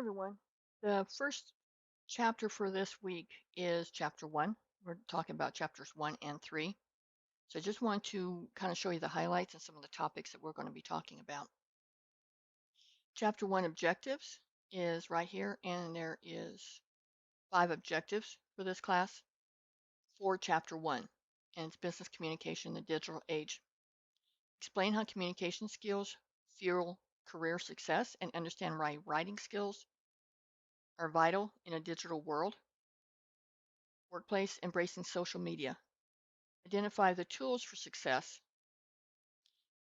everyone. The first chapter for this week is chapter 1. We're talking about chapters 1 and 3. So I just want to kind of show you the highlights and some of the topics that we're going to be talking about. Chapter 1 objectives is right here, and there is 5 objectives for this class for chapter 1, and it's business communication in the digital age. Explain how communication skills fuel career success and understand why writing skills are vital in a digital world. Workplace, embracing social media. Identify the tools for success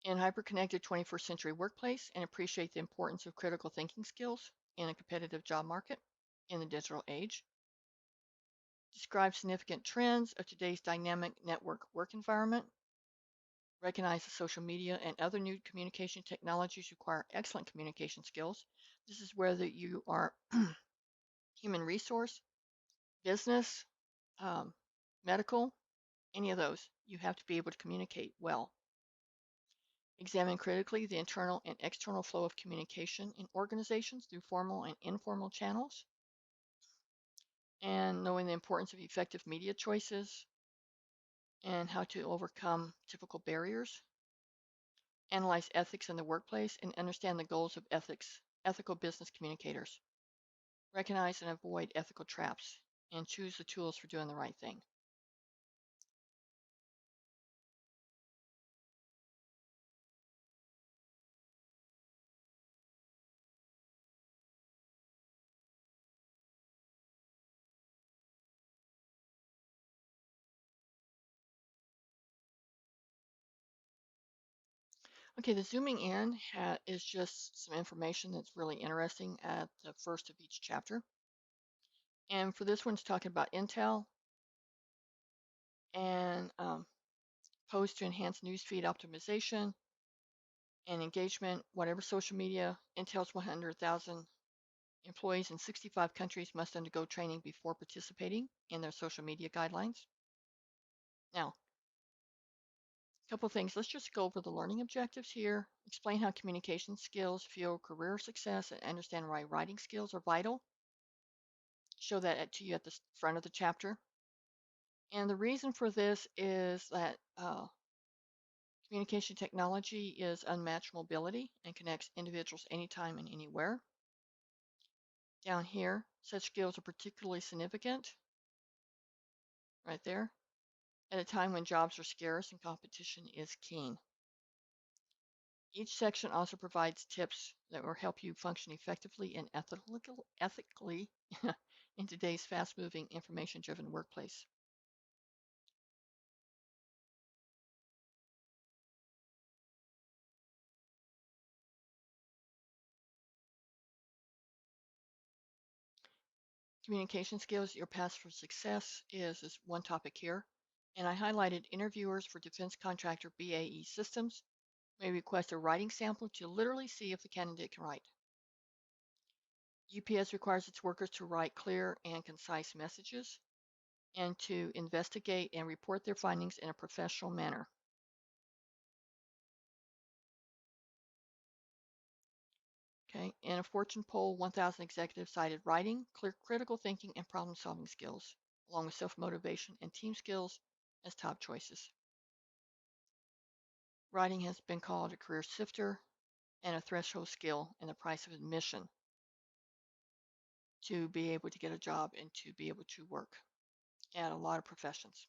in hyper-connected 21st century workplace and appreciate the importance of critical thinking skills in a competitive job market in the digital age. Describe significant trends of today's dynamic network work environment. Recognize that social media and other new communication technologies require excellent communication skills. This is whether you are human resource, business, medical, any of those. You have to be able to communicate well. Examine critically the internal and external flow of communication in organizations through formal and informal channels, and knowing the importance of effective media choices and how to overcome typical barriers. Analyze ethics in the workplace and understand the goals of ethical business communicators. Recognize and avoid ethical traps and choose the tools for doing the right thing. Okay, the zooming in is just some information that's really interesting at the first of each chapter. And for this one, it's talking about Intel and posts to enhance newsfeed optimization and engagement, whatever social media. Intel's 100,000 employees in 65 countries must undergo training before participating in their social media guidelines. Now, a couple of things. Let's just go over the learning objectives here. Explain how communication skills fuel career success and understand why writing skills are vital. Show that to you at the front of the chapter. And the reason for this is that communication technology is unmatched mobility and connects individuals anytime and anywhere. Down here, such skills are particularly significant, right there, at a time when jobs are scarce and competition is keen. Each section also provides tips that will help you function effectively and ethically in today's fast-moving, information-driven workplace. Communication skills, your path for success is one topic here. And I highlighted interviewers for defense contractor BAE Systems may request a writing sample to literally see if the candidate can write. UPS requires its workers to write clear and concise messages and to investigate and report their findings in a professional manner. Okay, in a Fortune poll, 1,000 executives cited writing, clear critical thinking, and problem-solving skills, along with self-motivation and team skills as top choices. Writing has been called a career sifter and a threshold skill and the price of admission to be able to get a job and to be able to work at a lot of professions.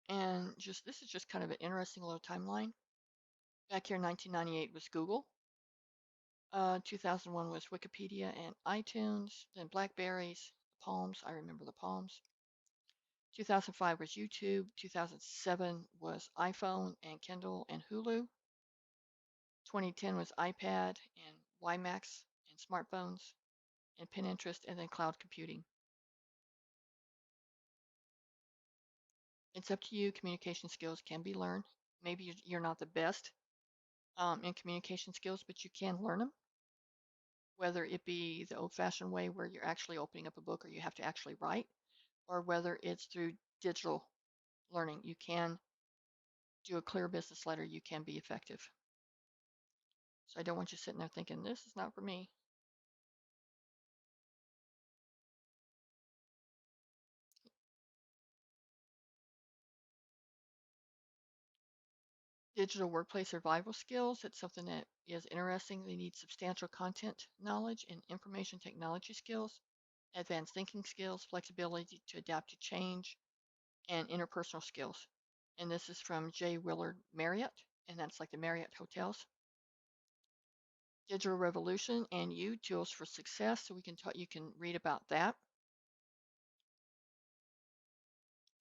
And this is just kind of an interesting little timeline. Back here in 1998 was Google. 2001 was Wikipedia and iTunes, then Blackberries, Palms. I remember the Palms. 2005 was YouTube. 2007 was iPhone and Kindle and Hulu. 2010 was iPad and WiMAX and smartphones and Pinterest and then cloud computing. It's up to you. Communication skills can be learned. Maybe you're not the best in communication skills, but you can learn them, whether it be the old-fashioned way where you're actually opening up a book or you have to actually write, or whether it's through digital learning. You can do a clear business letter. You can be effective. So I don't want you sitting there thinking, this is not for me. Digital workplace survival skills. It's something that is interesting. They need substantial content knowledge and information technology skills, advanced thinking skills, flexibility to adapt to change, and interpersonal skills. And this is from J. Willard Marriott, and that's like the Marriott hotels. Digital revolution and you tools for success. So we can talk. You can read about that.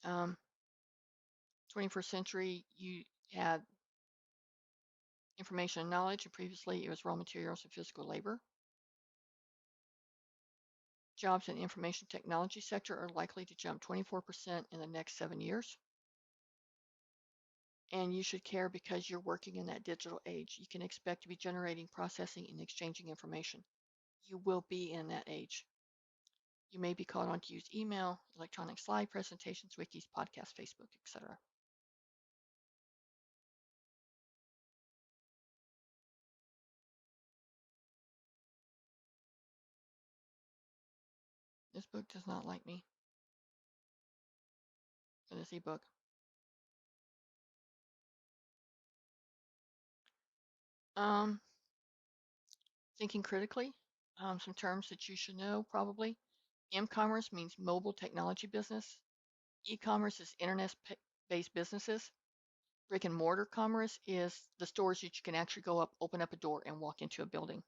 21st century, you had information and knowledge, and previously it was raw materials and physical labor. Jobs in the information technology sector are likely to jump 24% in the next 7 years. And you should care because you're working in that digital age. You can expect to be generating, processing, and exchanging information. You will be in that age. You may be called on to use email, electronic slide presentations, wikis, podcasts, Facebook, etc. This book does not like me for this ebook. Thinking critically, some terms that you should know probably. M-commerce means mobile technology business. E-commerce is internet-based businesses. Brick and mortar commerce is the stores that you can actually go up, open up a door, and walk into a building.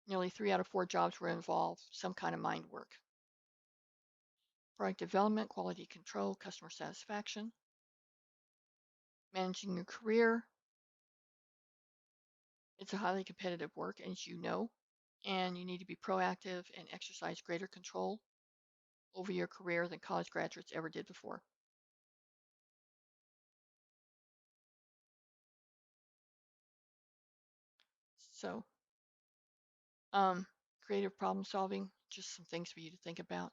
Nearly 3 out of 4 jobs will involve some kind of mind work. Product development, quality control, customer satisfaction. Managing your career. It's a highly competitive work, as you know, and you need to be proactive and exercise greater control over your career than college graduates ever did before. So, creative problem solving, just some things for you to think about.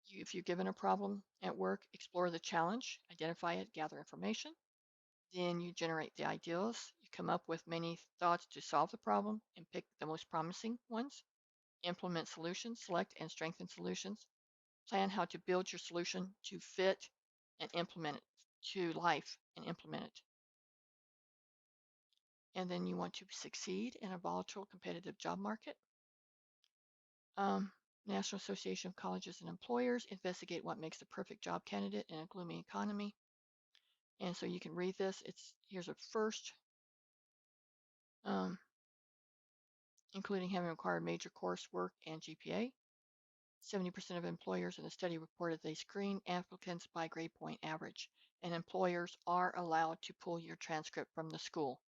If you're given a problem at work, explore the challenge, identify it, gather information. Then you generate the ideas. You come up with many thoughts to solve the problem and pick the most promising ones. Implement solutions, select and strengthen solutions. Plan how to build your solution to fit and implement it to life and implement it. And then you want to succeed in a volatile competitive job market. National Association of Colleges and Employers, investigate what makes the perfect job candidate in a gloomy economy. And so you can read this. Here's a first, including having required major coursework and GPA. 70% of employers in the study reported they screen applicants by grade point average, and employers are allowed to pull your transcript from the school.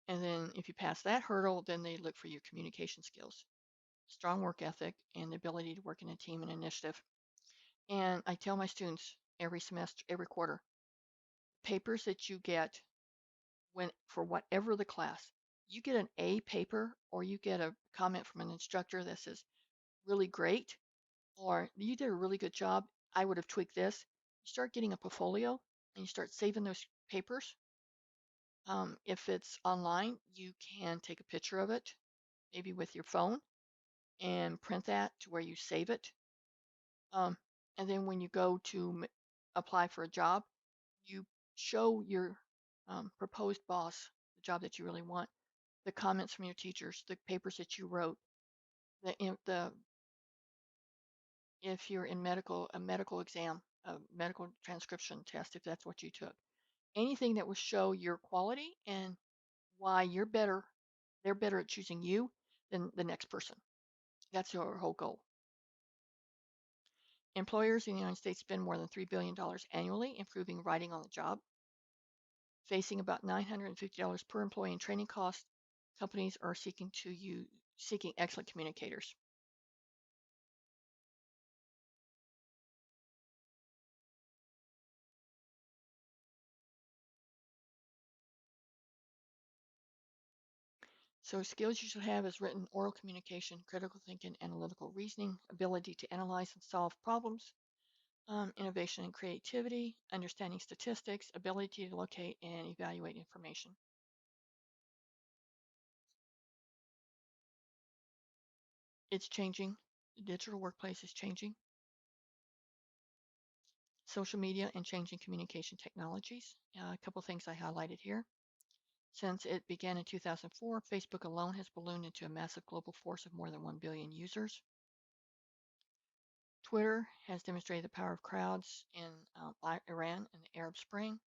And then if you pass that hurdle, then they look for your communication skills, strong work ethic, and the ability to work in a team and initiative. And I tell my students every semester, every quarter, papers that you get for whatever the class, you get an A paper or you get a comment from an instructor that says, really great, or you did a really good job, I would have tweaked this. You start getting a portfolio and you start saving those papers. If it's online, you can take a picture of it, maybe with your phone, and print that to where you save it. And then when you go to apply for a job, you show your proposed boss, the job that you really want, the comments from your teachers, the papers that you wrote, the if you're in a medical exam, a medical transcription test, if that's what you took, anything that will show your quality and why they're better at choosing you than the next person. That's your whole goal. Employers in the United States spend more than $3 billion annually improving writing on the job. Facing about $950 per employee in training costs, companies are seeking excellent communicators. So skills you should have is written oral communication, critical thinking, analytical reasoning, ability to analyze and solve problems, innovation and creativity, understanding statistics, ability to locate and evaluate information. It's changing. The digital workplace is changing. Social media and changing communication technologies. A couple things I highlighted here. Since it began in 2004, Facebook alone has ballooned into a massive global force of more than 1 billion users. Twitter has demonstrated the power of crowds in Iran and the Arab Spring.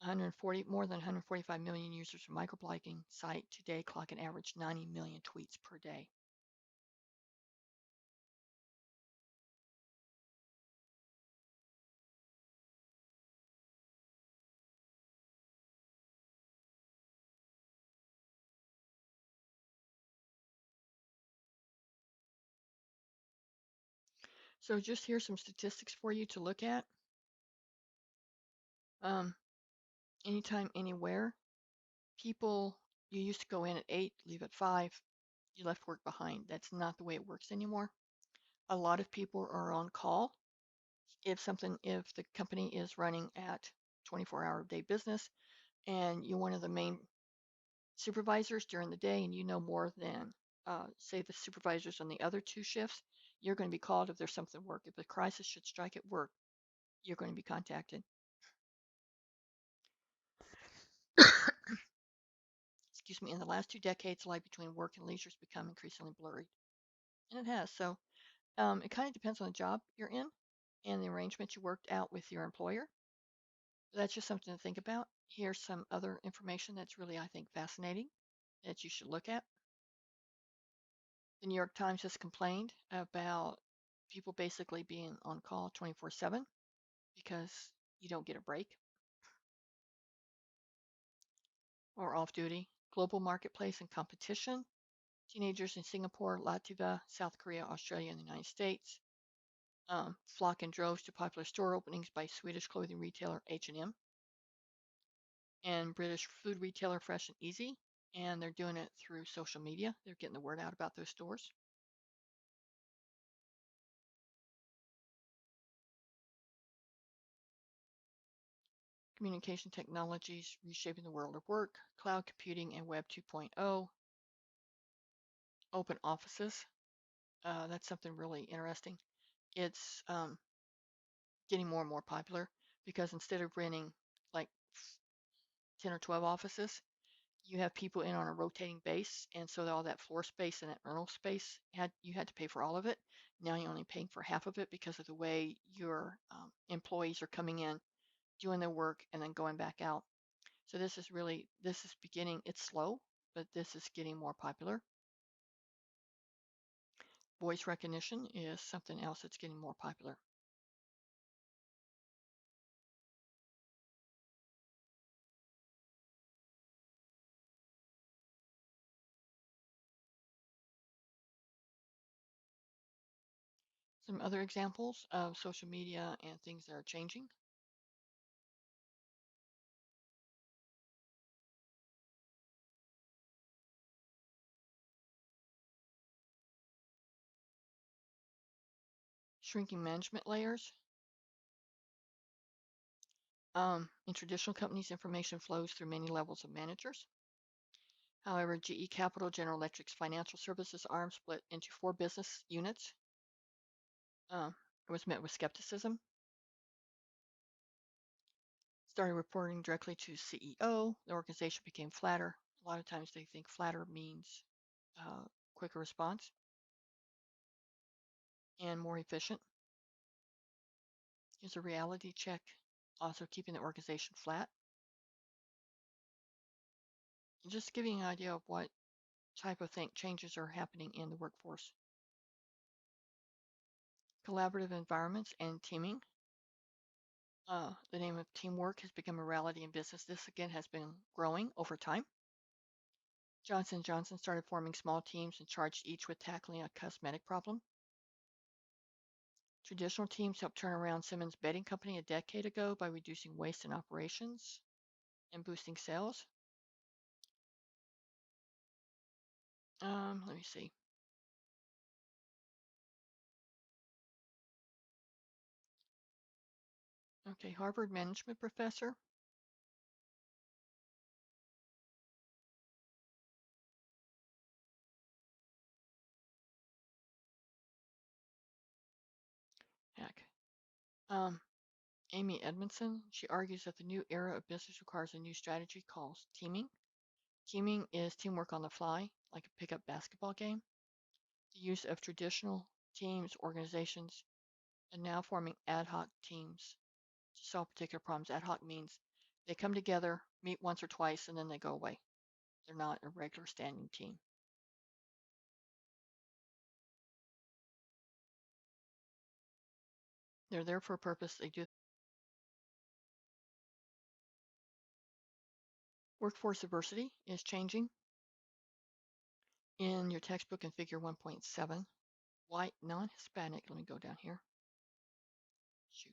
More than 145 million users of microblogging site today clock an average 90 million tweets per day. So just here's some statistics for you to look at. Anytime, anywhere. People, you used to go in at 8, leave at 5, you left work behind. That's not the way it works anymore. A lot of people are on call. If the company is running at 24-hour day business and you're one of the main supervisors during the day and you know more than, say, the supervisors on the other two shifts, you're going to be called if there's something work. If a crisis should strike at work, you're going to be contacted. Excuse me, in the last 2 decades, the line between work and leisure has become increasingly blurry. And it has. So it kind of depends on the job you're in and the arrangement you worked out with your employer. That's just something to think about. Here's some other information that's really, I think, fascinating that you should look at. The New York Times has complained about people basically being on call 24/7 because you don't get a break or off duty. Global marketplace and competition. Teenagers in Singapore, Latvia, South Korea, Australia, and the United States flock in droves to popular store openings by Swedish clothing retailer H&M and British food retailer Fresh and Easy. And they're doing it through social media. They're getting the word out about those stores. Communication technologies reshaping the world of work, cloud computing and Web 2.0, open offices. That's something really interesting. It's getting more and more popular because instead of renting like 10 or 12 offices, you have people in on a rotating base, and so all that floor space and that rental space you had to pay for all of it. Now you're only paying for half of it because of the way your employees are coming in, doing their work, and then going back out. So this is beginning. It's slow, but this is getting more popular. Voice recognition is something else that's getting more popular. Some other examples of social media and things that are changing. Shrinking management layers. In traditional companies, information flows through many levels of managers. However, GE Capital, General Electric's financial services arm, split into 4 business units. It was met with skepticism. Started reporting directly to CEO. The organization became flatter. A lot of times they think flatter means quicker response and more efficient. Here's a reality check, also keeping the organization flat. Just giving you an idea of what type of changes are happening in the workforce. Collaborative environments and teaming. The name of teamwork has become a reality in business. This again has been growing over time. Johnson & Johnson started forming small teams and charged each with tackling a cosmetic problem. Traditional teams helped turn around Simmons Bedding Company a decade ago by reducing waste in operations and boosting sales. Let me see. Okay, Harvard management professor. Heck. Um, Amy Edmondson, she argues that the new era of business requires a new strategy called teaming. Teaming is teamwork on the fly, like a pickup basketball game. The use of traditional teams, organizations, and now forming ad hoc teams to solve particular problems. Ad hoc means they come together, meet once or twice, and then they go away. They're not a regular standing team. They're there for a purpose. They do. Workforce diversity is changing. In your textbook in figure 1.7, white non-Hispanic, let me go down here. Shoot.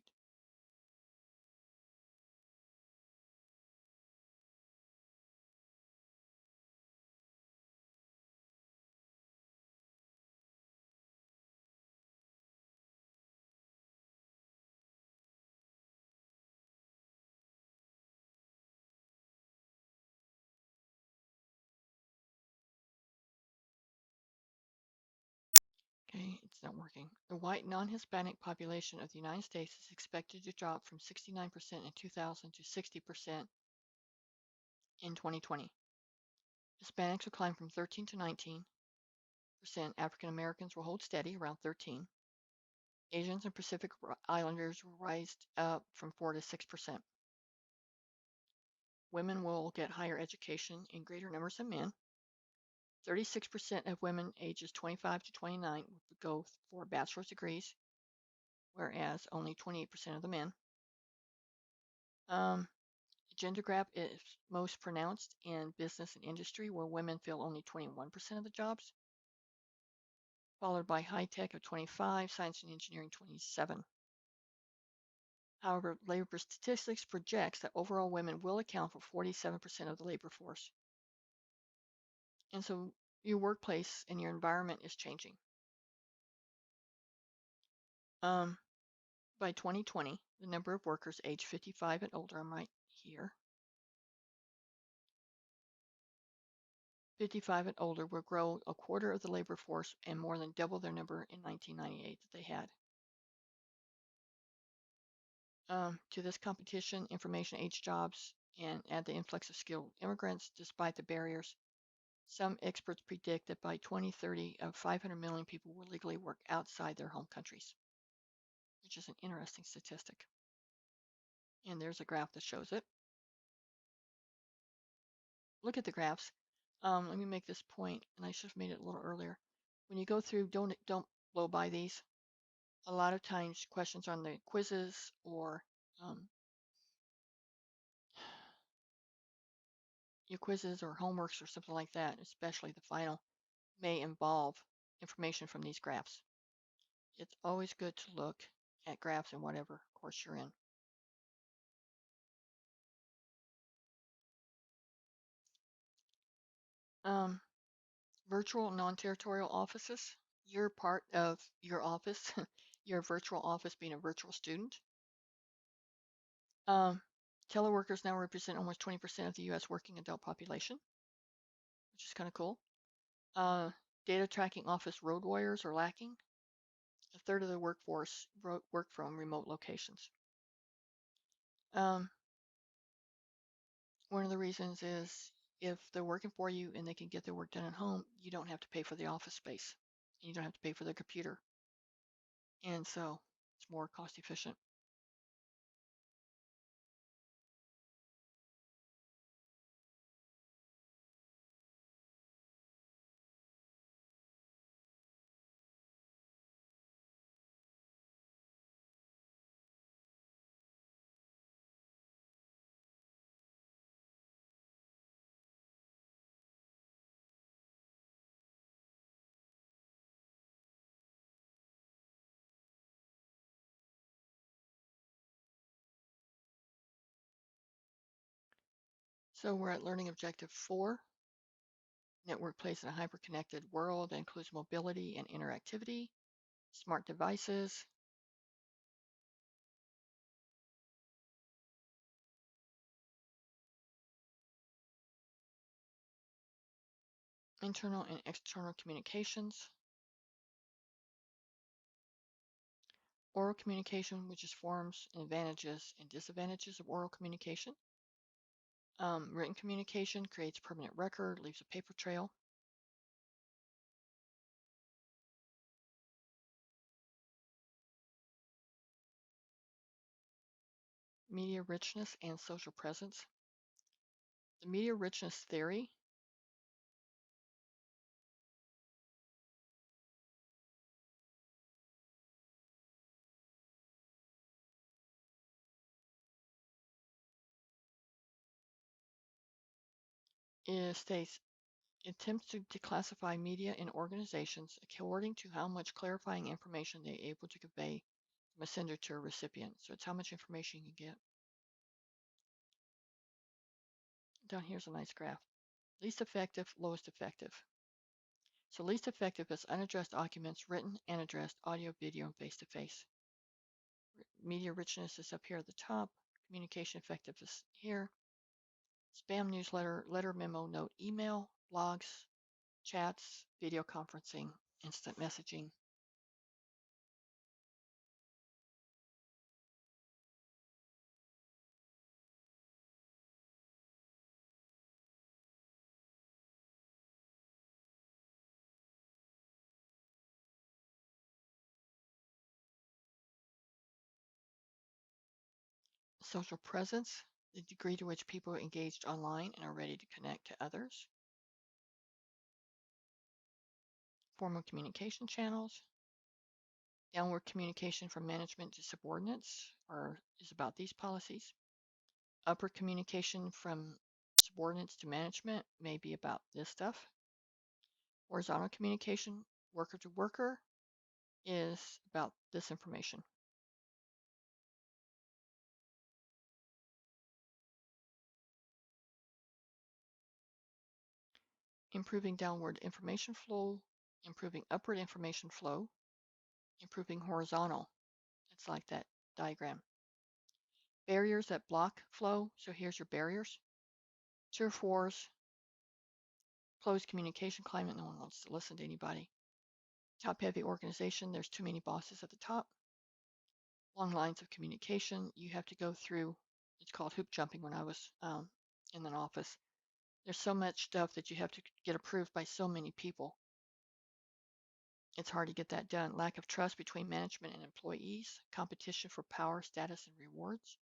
Okay, it's not working. The white non-Hispanic population of the United States is expected to drop from 69% in 2000 to 60% in 2020. Hispanics will climb from 13 to 19%. African Americans will hold steady around 13. Asians and Pacific Islanders will rise up from 4 to 6%. Women will get higher education in greater numbers than men. 36% of women ages 25 to 29 would go for bachelor's degrees, whereas only 28% of the men. Gender gap is most pronounced in business and industry, where women fill only 21% of the jobs, followed by high tech of 25, science and engineering 27. However, labor statistics projects that overall women will account for 47% of the labor force. And so your workplace and your environment is changing. By 2020, the number of workers aged 55 and older, I'm right here, 55 and older will grow a quarter of the labor force and more than double their number in 1998 that they had. To this competition, information age jobs, and add the influx of skilled immigrants, despite the barriers, some experts predict that by 2030, 500 million people will legally work outside their home countries, which is an interesting statistic. And there's a graph that shows it. Look at the graphs. Let me make this point, and I should have made it a little earlier. When you go through, don't blow by these. A lot of times, questions on the quizzes or your quizzes or homeworks or something like that, especially the final, may involve information from these graphs. It's always good to look at graphs in whatever course you're in. Virtual non-territorial offices. You're part of your office, your virtual office being a virtual student. Teleworkers now represent almost 20% of the US working adult population, which is kind of cool. Data tracking office road warriors are lacking. A third of the workforce work from remote locations. One of the reasons is if they're working for you and they can get their work done at home, you don't have to pay for the office space. And you don't have to pay for their computer. And so it's more cost efficient. So we're at learning objective 4. Network plays in a hyper-connected world that includes mobility and interactivity, smart devices, internal and external communications, oral communication, which is forms and advantages and disadvantages of oral communication. Written communication creates permanent record, leaves a paper trail. Media richness and social presence. The media richness theory states attempts to declassify media in organizations according to how much clarifying information they're able to convey from a sender to a recipient. So it's how much information you get. Down here's a nice graph. Least effective, lowest effective. So least effective is unaddressed documents, written and addressed, audio, video, and face-to-face. Media richness is up here at the top. Communication effectiveness here. Spam newsletter, letter, memo, note, email, blogs, chats, video conferencing, instant messaging. Social presence, the degree to which people are engaged online and are ready to connect to others. Formal communication channels. Downward communication from management to subordinates is about these policies. Upward communication from subordinates to management may be about this stuff. Horizontal communication, worker to worker, is about this information. Improving downward information flow, improving upward information flow, improving horizontal. It's like that diagram. Barriers that block flow. So here's your barriers. Tier 4s, closed communication climate. No one wants to listen to anybody. Top-heavy organization. There's too many bosses at the top. Long lines of communication. You have to go through, it's called hoop jumping when I was in an office. There's so much stuff that you have to get approved by so many people. It's hard to get that done. Lack of trust between management and employees. Competition for power, status, and rewards.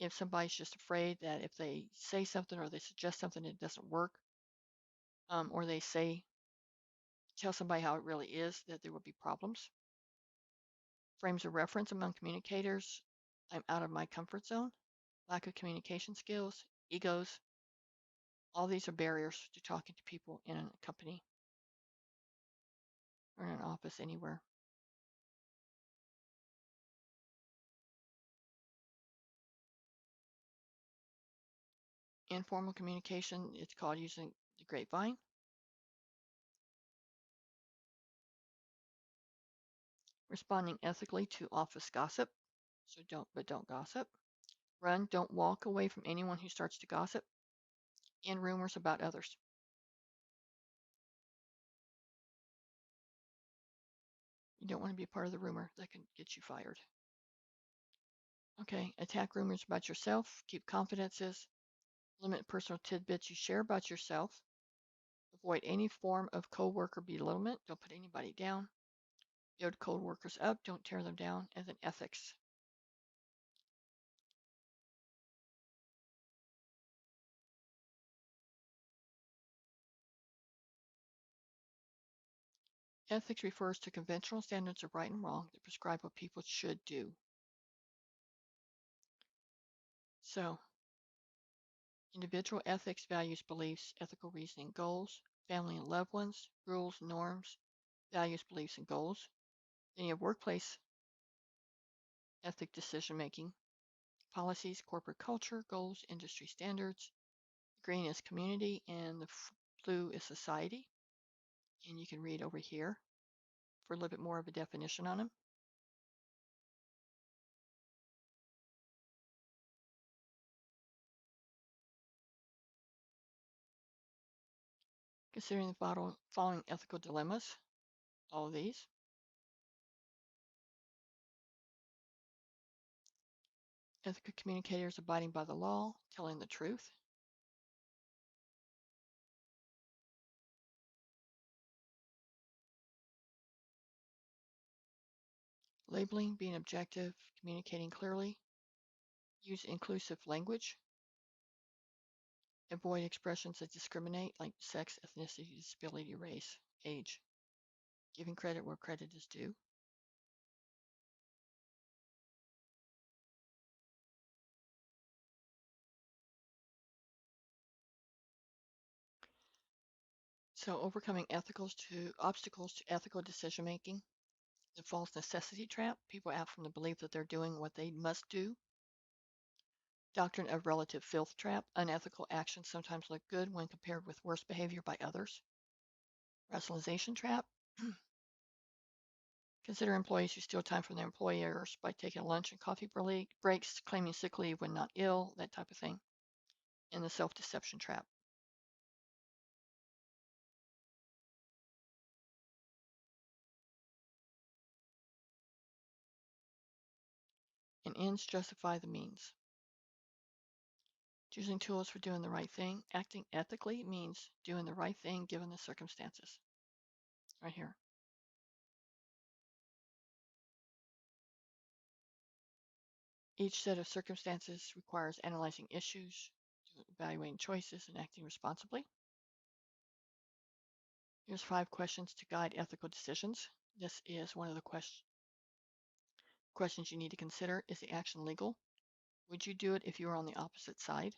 If somebody's just afraid that if they say something or they suggest something, it doesn't work, or they tell somebody how it really is, that there will be problems. Frames of reference among communicators. I'm out of my comfort zone. Lack of communication skills, egos. All these are barriers to talking to people in a company or in an office anywhere. Informal communication, it's called using the grapevine. Responding ethically to office gossip. So don't gossip. Run, don't walk away from anyone who starts to gossip and rumors about others. You don't want to be part of the rumor that can get you fired. Okay, attack rumors about yourself, keep confidences, limit personal tidbits you share about yourself, avoid any form of coworker belittlement, don't put anybody down, build coworkers up, don't tear them down, and then ethics. Ethics refers to conventional standards of right and wrong that prescribe what people should do. So, individual ethics, values, beliefs, ethical reasoning, goals, family and loved ones, rules, norms, values, beliefs, and goals. Then you have workplace ethic decision making, policies, corporate culture, goals, industry standards. Green is community, and the blue is society. And you can read over here for a little bit more of a definition on them. Considering the following ethical dilemmas, all of these. Ethical communicators abiding by the law, telling the truth. Labeling, being objective, communicating clearly. Use inclusive language. Avoid expressions that discriminate, like sex, ethnicity, disability, race, age. Giving credit where credit is due. So overcoming obstacles to ethical decision making. The false necessity trap. People act from the belief that they're doing what they must do. Doctrine of relative filth trap. Unethical actions sometimes look good when compared with worse behavior by others. Rationalization trap. Consider employees who steal time from their employers by taking lunch and coffee breaks, claiming sick leave when not ill, that type of thing. And the self-deception trap. And ends justify the means. Choosing tools for doing the right thing. Acting ethically means doing the right thing given the circumstances. Right here. Each set of circumstances requires analyzing issues, evaluating choices, and acting responsibly. Here's 5 questions to guide ethical decisions. This is one of the questions you need to consider. Is the action legal? Would you do it if you were on the opposite side?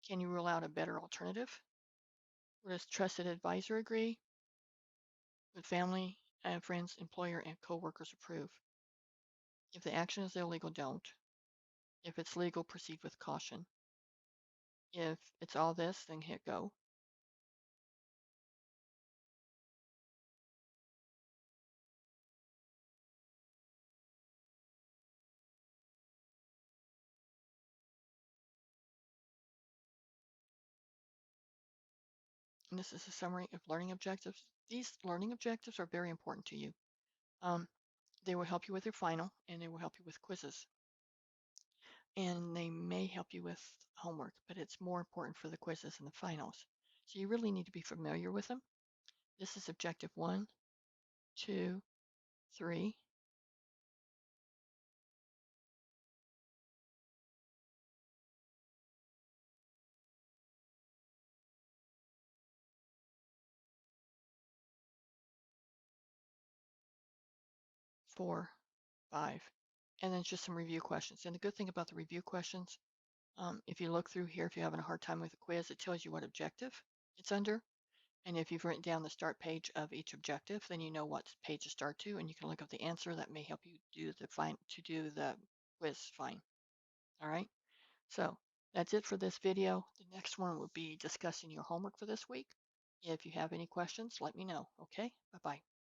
Can you rule out a better alternative? Would a trusted advisor agree? Would family and friends, employer, and coworkers approve? If the action is illegal, don't. If it's legal, proceed with caution. If it's all this, then hit go. And this is a summary of learning objectives. These learning objectives are very important to you. They will help you with your final, and they will help you with quizzes. And they may help you with homework, but it's more important for the quizzes and the finals. So you really need to be familiar with them. This is objective 1, 2, 3. 4, 5. And then just some review questions. And the good thing about the review questions, if you look through here, if you're having a hard time with the quiz, it tells you what objective it's under. And if you've written down the start page of each objective, then you know what page to start to, and you can look up the answer. That may help you do the quiz fine. All right. So that's it for this video. The next one will be discussing your homework for this week. If you have any questions, let me know. Okay. Bye-bye.